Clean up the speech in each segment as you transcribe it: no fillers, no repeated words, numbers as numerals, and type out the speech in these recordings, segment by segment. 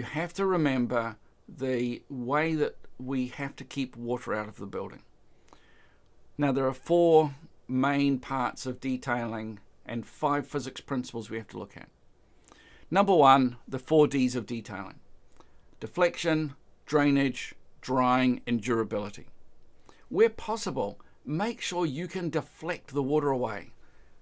You have to remember the way that we have to keep water out of the building. Now, there are 4 main parts of detailing and 5 physics principles we have to look at. Number 1, the 4 Ds of detailing: deflection, drainage, drying, and durability. Where possible, make sure you can deflect the water away.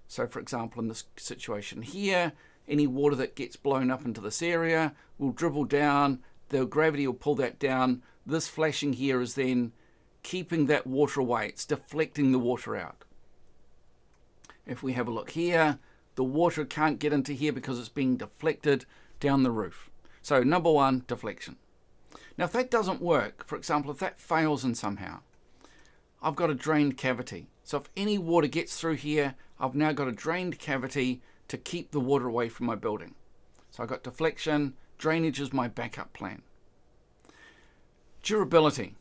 So for example, in this situation here, any water that gets blown up into this area will dribble down, the gravity will pull that down. This flashing here is then keeping that water away. It's deflecting the water out. If we have a look here, the water can't get into here because it's being deflected down the roof. So number 1, deflection. Now if that doesn't work, for example, if that fails in somehow, I've got a drained cavity. So if any water gets through here, I've now got a drained cavity to keep the water away from my building. So I've got deflection, drainage is my backup plan. Durability.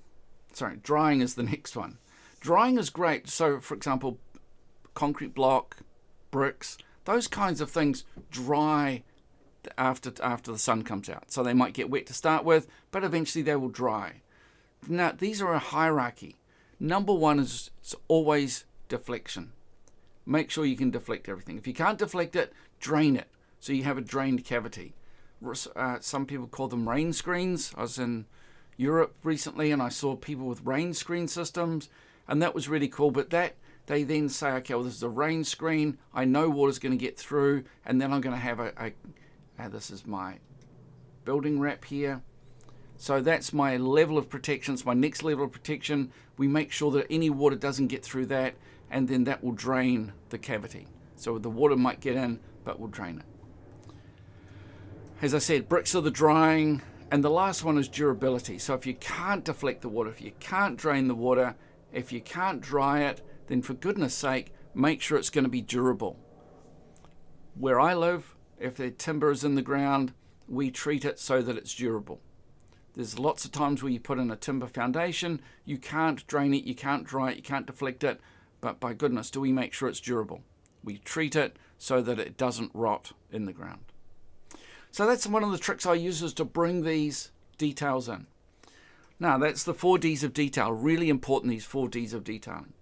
Sorry, drying is the next one. Drying is great. So for example, concrete block, bricks, those kinds of things dry after the sun comes out. So they might get wet to start with, but eventually they will dry. Now, these are a hierarchy. Number 1 is always deflection. Make sure you can deflect everything. If you can't deflect it, drain it, so you have a drained cavity. Some people call them rain screens. I was in Europe recently and I saw people with rain screen systems, and that was really cool. But that they then say, okay, well, this is a rain screen. I know water's going to get through, and then I'm going to have this is my building wrap here. So that's my level of protection. It's my next level of protection. We make sure that any water doesn't get through that, and then that will drain the cavity. So the water might get in, but will drain it. As I said, bricks are the drying, and the last one is durability. So if you can't deflect the water, if you can't drain the water, if you can't dry it, then for goodness sake, make sure it's going to be durable. Where I live, if the timber is in the ground, we treat it so that it's durable. There's lots of times where you put in a timber foundation, you can't drain it, you can't dry it, you can't deflect it, but by goodness, do we make sure it's durable. We treat it so that it doesn't rot in the ground. So that's one of the tricks I use, is to bring these details in. Now, that's the 4 Ds of detail. Really important, these 4 Ds of detailing.